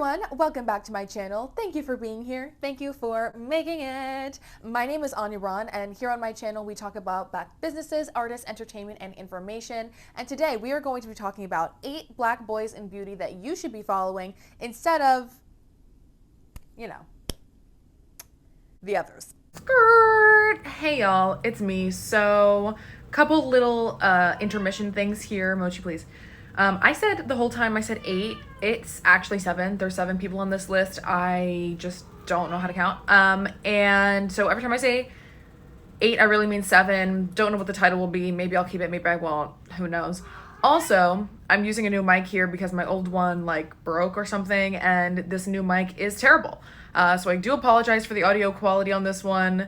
everyone, welcome back to my channel. Thank you for being here. Thank you for making it. My name is Aribari, and here on my channel we talk about Black businesses, artists, entertainment, and information. And today we are going to be talking about 8 Black boys in beauty that you should be following instead of, you know, the others. Skirt! Hey y'all, it's me. So, couple little intermission things here. Mochi, please. I said the whole time I said 8. It's actually 7. There's 7 people on this list. I just don't know how to count. And so every time I say 8, I really mean 7. Don't know what the title will be. Maybe I'll keep it, maybe I won't. Who knows? Also, I'm using a new mic here because my old one broke or something, and this new mic is terrible. So I do apologize for the audio quality on this one.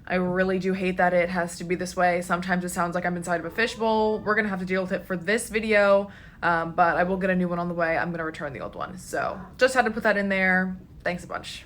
I really do hate that it has to be this way. Sometimes it sounds like I'm inside of a fishbowl. We're gonna have to deal with it for this video, but I will get a new one on the way. I'm gonna return the old one. So just had to put that in there. Thanks a bunch.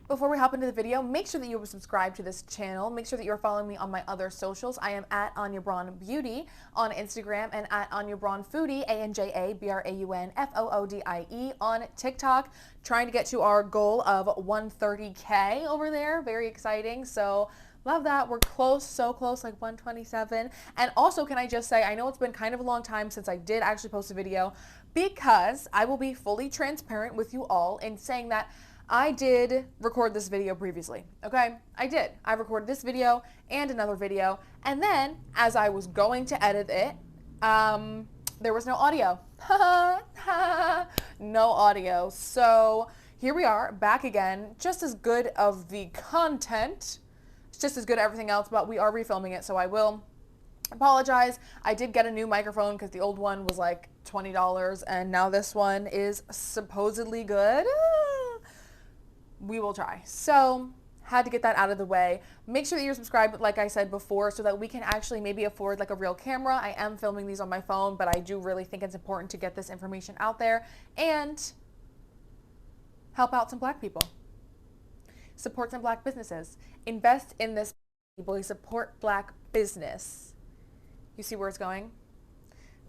Before we hop into the video, make sure that you are subscribed to this channel. Make sure that you're following me on my other socials. I am at Anya Braun Beauty on Instagram and at Anya Braun Foodie, ANJABRAUNFOODIE on TikTok. Trying to get to our goal of 130K over there. Very exciting. So love that. We're close, so close, like 127. And also, can I just say, I know it's been kind of a long time since I did actually post a video, because I will be fully transparent with you all in saying that I did record this video previously, okay? I did. I recorded this video and another video, and then as I was going to edit it, there was no audio. No audio. So here we are, back again, just as good of the content, it's just as good at everything else, but we are refilming it, so I will apologize. I did get a new microphone because the old one was like $20, and now this one is supposedly good. We will try. So had to get that out of the way. Make sure that you're subscribed, like I said before, so that we can actually maybe afford like a real camera. I am filming these on my phone, but I do really think it's important to get this information out there and help out some Black people. Support some Black businesses. Invest in this people. Support Black business. You see where it's going?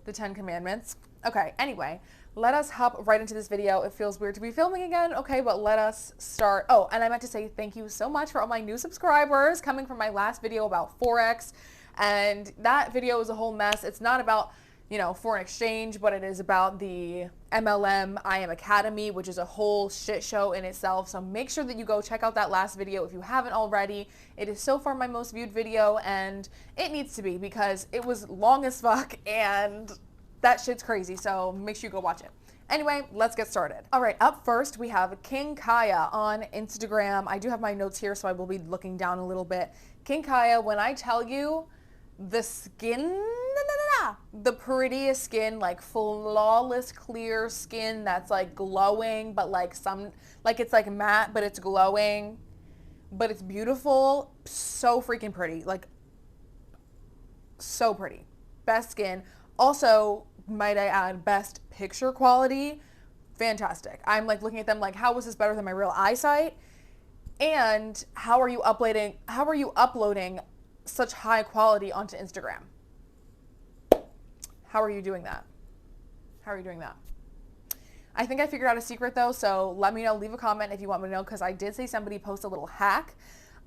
The 10 Commandments. Okay, anyway, let us hop right into this video. It feels weird to be filming again, okay, but let us start. Oh, and I meant to say thank you so much for all my new subscribers coming from my last video about Forex. And that video is a whole mess. It's not about, you know, foreign exchange, but it is about the MLM I Am Academy, which is a whole shit show in itself. So make sure that you go check out that last video if you haven't already. It is so far my most viewed video, and it needs to be because it was long as fuck and that shit's crazy. So make sure you go watch it. Anyway, let's get started. All right, up first we have King Kaya on Instagram. I do have my notes here, so I will be looking down a little bit. King Kaya, when I tell you the skin, the prettiest skin, like flawless clear skin that's like glowing, but like it's like matte, but it's glowing, but it's beautiful. So freaking pretty, like so pretty. Best skin. Also, might I add, best picture quality. Fantastic. I'm like looking at them like, how is this better than my real eyesight? And how are you uploading such high quality onto Instagram? How are you doing that? How are you doing that? I think I figured out a secret though, so let me know, leave a comment if you want me to know, because I did see somebody post a little hack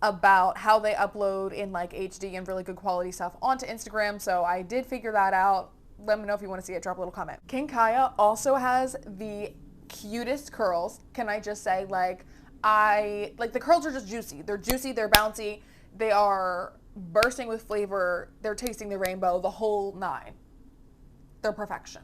about how they upload in like HD and really good quality stuff onto Instagram, so I did figure that out. Let me know if you want to see it. Drop a little comment. King Kaya also has the cutest curls. Can I just say, like the curls are just juicy. They're juicy, they're bouncy, they are bursting with flavor, they're tasting the rainbow, the whole 9. They're perfection.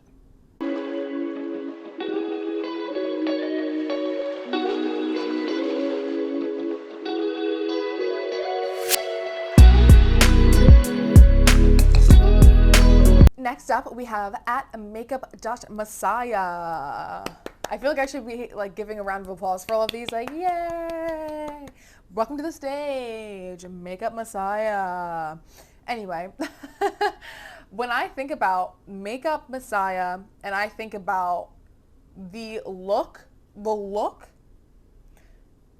Next up, we have at makeup.messiah. I feel like I should be like giving a round of applause for all of these. Like, yay! Welcome to the stage, Makeup Messiah. Anyway, when I think about Makeup Messiah and I think about the look,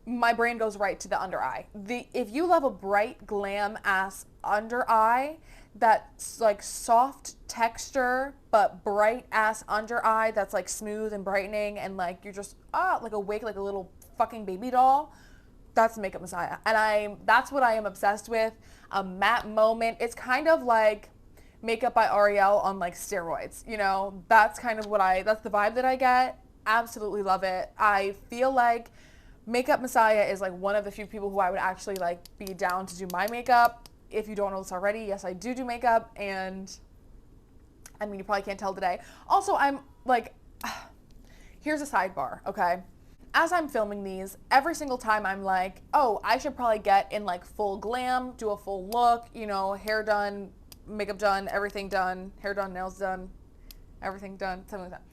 my brain goes right to the under eye. If you love a bright glam ass under eye, that like soft texture but bright ass under eye that's like smooth and brightening and like you're just like awake like a little fucking baby doll. That's Makeup Messiah, and that's what I am obsessed with. A matte moment. It's kind of like Makeup by Ariel on like steroids, you know. That's kind of that's the vibe that I get. Absolutely love it. I feel like Makeup Messiah is like one of the few people who I would actually like be down to do my makeup. If you don't know this already, yes, I do makeup, and I mean, you probably can't tell today. Also, I'm like, here's a sidebar, okay? As I'm filming these, every single time I'm like, oh, I should probably get in like full glam, do a full look, you know, hair done, makeup done, everything done, hair done, nails done, everything done, something like that.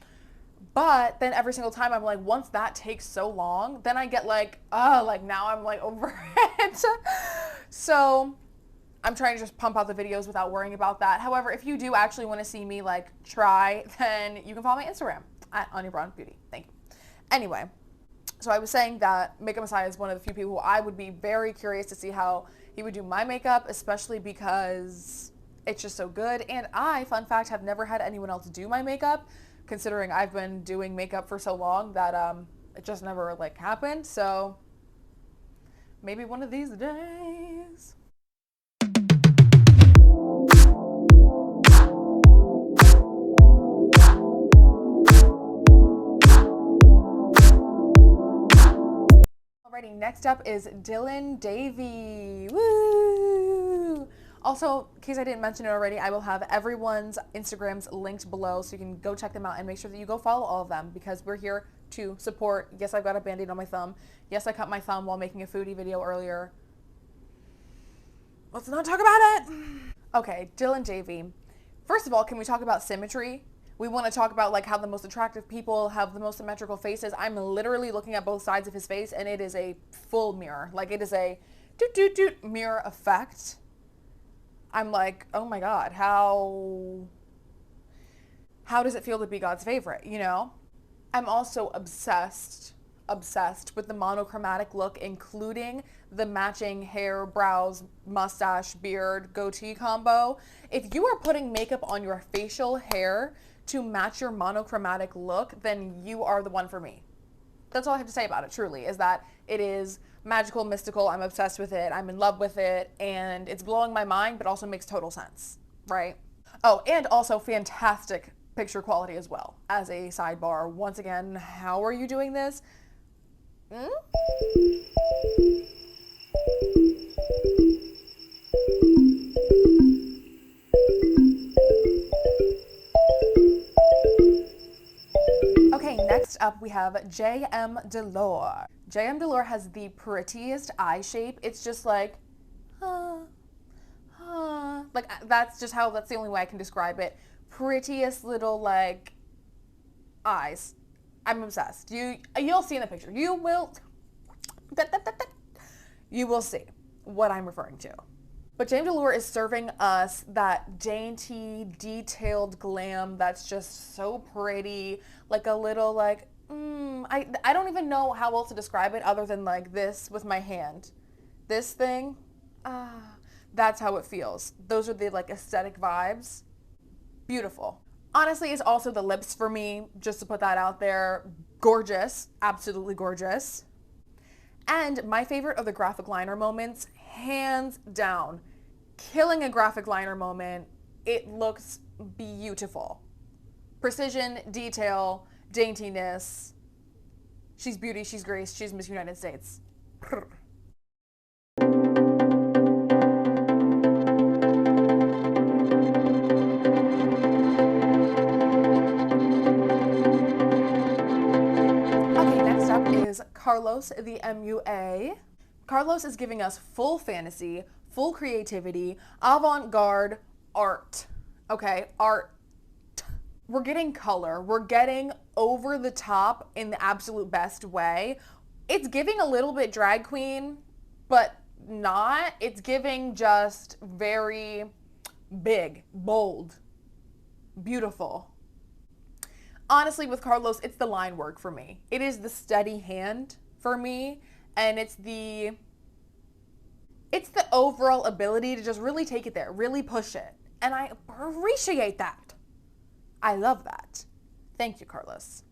But then every single time I'm like, once that takes so long, then I get like, like now I'm like over it. So I'm trying to just pump out the videos without worrying about that. However, if you do actually want to see me like try, then you can follow my Instagram at @AnyaBraunBeauty. Thank you. Anyway, so I was saying that Makeup Messiah is one of the few people who I would be very curious to see how he would do my makeup, especially because it's just so good. And I, fun fact, have never had anyone else do my makeup, considering I've been doing makeup for so long that it just never like happened. So maybe one of these days. Alrighty, next up is Dylan Davey. Woo! Also, in case I didn't mention it already, I will have everyone's Instagrams linked below so you can go check them out and make sure that you go follow all of them because we're here to support. Yes, I've got a band-aid on my thumb. Yes, I cut my thumb while making a foodie video earlier. Let's not talk about it. Okay, Dylan Davey. First of all, can we talk about symmetry? We want to talk about like how the most attractive people have the most symmetrical faces. I'm literally looking at both sides of his face and it is a full mirror. Like it is a doot mirror effect. I'm like, oh my God, how does it feel to be God's favorite, you know? I'm also obsessed with the monochromatic look, including the matching hair, brows, mustache, beard, goatee combo. If you are putting makeup on your facial hair to match your monochromatic look, then you are the one for me. That's all I have to say about it, truly, is that it is magical, mystical. I'm obsessed with it. I'm in love with it. And it's blowing my mind, but also makes total sense, right? Oh, and also fantastic picture quality as well. As a sidebar, once again, how are you doing this? Okay, next up we have JM Delore. JM Delore has the prettiest eye shape. It's just like, like that's the only way I can describe it. Prettiest little like eyes. I'm obsessed. You'll see in the picture. You will see what I'm referring to. But JM Delore is serving us that dainty, detailed glam that's just so pretty, like a little like, I don't even know how else to describe it other than like this with my hand. This thing, that's how it feels. Those are the like aesthetic vibes. Beautiful. Honestly, it's also the lips for me, just to put that out there. Gorgeous, absolutely gorgeous. And my favorite of the graphic liner moments, hands down, killing a graphic liner moment. It looks beautiful. Precision, detail, daintiness. She's beauty, she's grace, she's Miss United States. Carlos, the MUA. Carlos is giving us full fantasy, full creativity, avant-garde art. Okay, art. We're getting color. We're getting over the top in the absolute best way. It's giving a little bit drag queen, but not. It's giving just very big, bold, beautiful. Honestly, with Carlos, it's the line work for me. It is the steady hand for me, and it's the overall ability to just really take it there, really push it. And I appreciate that. I love that. Thank you, Carlos.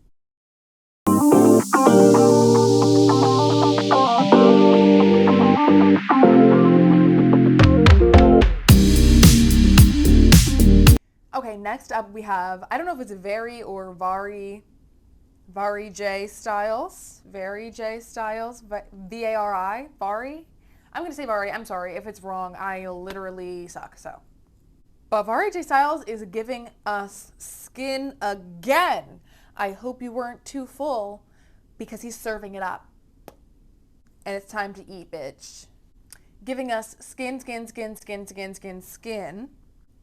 Okay, next up we have, I don't know if it's Very or Vari J Styles. Vari J Styles. V-A-R-I. Vari. I'm going to say Vari. I'm sorry. If it's wrong, I literally suck. So. But Vari J Styles is giving us skin again. I hope you weren't too full because he's serving it up. And it's time to eat, bitch. Giving us skin.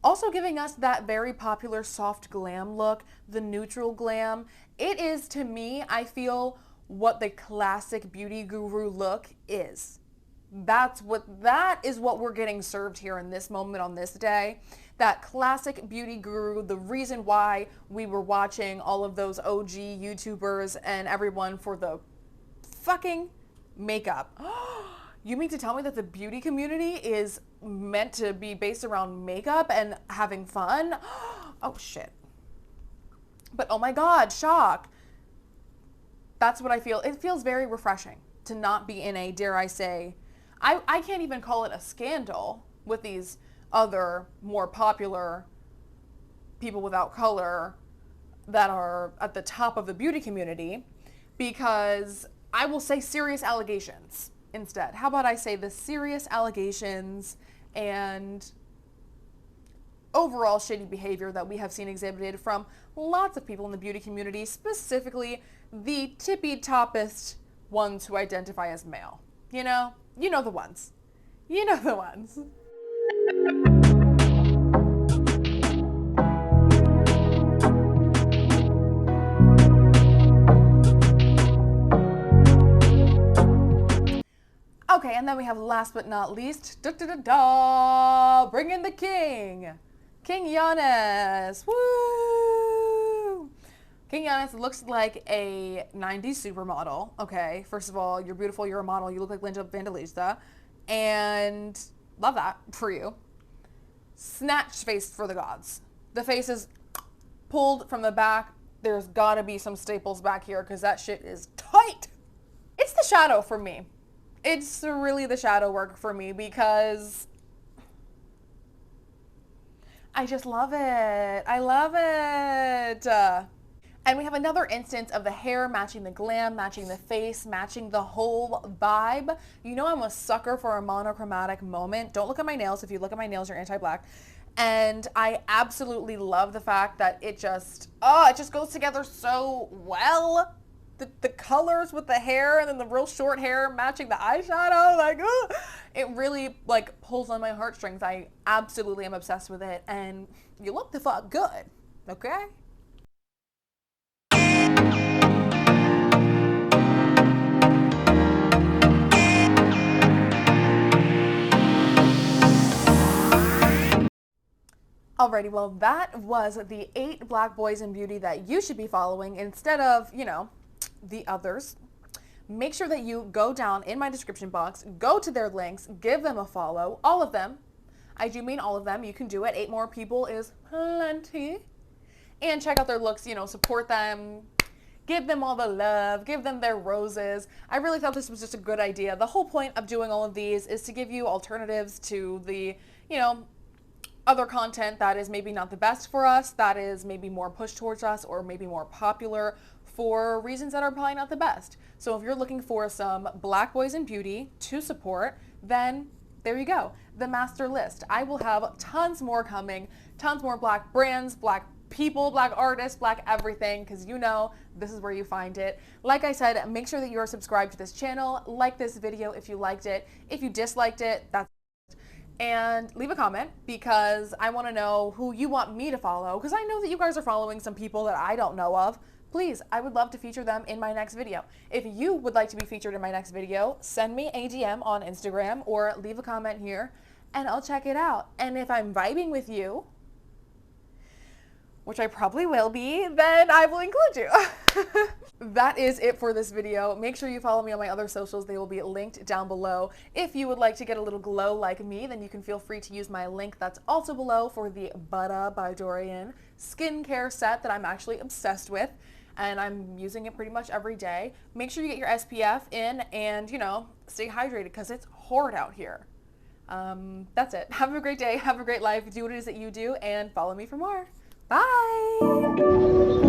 Also giving us that very popular soft glam look, the neutral glam. It is, to me, I feel, what the classic beauty guru look is. That is what we're getting served here in this moment on this day. That classic beauty guru, the reason why we were watching all of those OG YouTubers and everyone for the fucking makeup. You mean to tell me that the beauty community is meant to be based around makeup and having fun? Oh shit. But oh my God, shock. That's what I feel. It feels very refreshing to not be in a, dare I say, I can't even call it a scandal with these other more popular people without color that are at the top of the beauty community, because I will say serious allegations instead. How about I say the serious allegations and overall shitty behavior that we have seen exhibited from lots of people in the beauty community, specifically the tippy-toppest ones who identify as male. You know the ones. You know the ones. Okay, and then we have last but not least, bring in the king. King Jonas. Woo! King Jonas looks like a 90s supermodel. Okay, first of all, you're beautiful, you're a model, you look like Linda Evangelista, and love that for you. Snatched face for the gods. The face is pulled from the back. There's gotta be some staples back here because that shit is tight. It's the shadow for me. It's really the shadow work for me because I just love it. I love it. And we have another instance of the hair matching the glam, matching the face, matching the whole vibe. You know I'm a sucker for a monochromatic moment. Don't look at my nails. If you look at my nails, you're anti-black. And I absolutely love the fact that it just goes together so well. The colors with the hair and then the real short hair matching the eyeshadow, like, it really like pulls on my heartstrings. I absolutely am obsessed with it, and you look the fuck good, okay? Alrighty, well that was the 8 black boys in beauty that you should be following instead of, the others. Make sure that you go down in my description box, go to their links, give them a follow, all of them. I do mean all of them. You can do it. 8 more people is plenty. And check out their looks, support them, give them all the love, give them their roses. I really thought this was just a good idea. The whole point of doing all of these is to give you alternatives to the, other content that is maybe not the best for us, that is maybe more pushed towards us or maybe more popular for reasons that are probably not the best. So if you're looking for some black boys in beauty to support, then there you go. The master list. I will have tons more coming, tons more black brands, black people, black artists, black everything, because this is where you find it. Like I said, make sure that you are subscribed to this channel, like this video if you liked it. If you disliked it, and leave a comment because I want to know who you want me to follow, because I know that you guys are following some people that I don't know of. Please, I would love to feature them in my next video. If you would like to be featured in my next video, send me a DM on Instagram or leave a comment here and I'll check it out. And if I'm vibing with you, which I probably will be, then I will include you. That is it for this video. Make sure you follow me on my other socials. They will be linked down below. If you would like to get a little glow like me, then you can feel free to use my link that's also below for the Buttah by Dorian skincare set that I'm actually obsessed with, and I'm using it pretty much every day. Make sure you get your SPF in and, you know, stay hydrated because it's horrid out here. That's it. Have a great day. Have a great life. Do what it is that you do and follow me for more. Bye.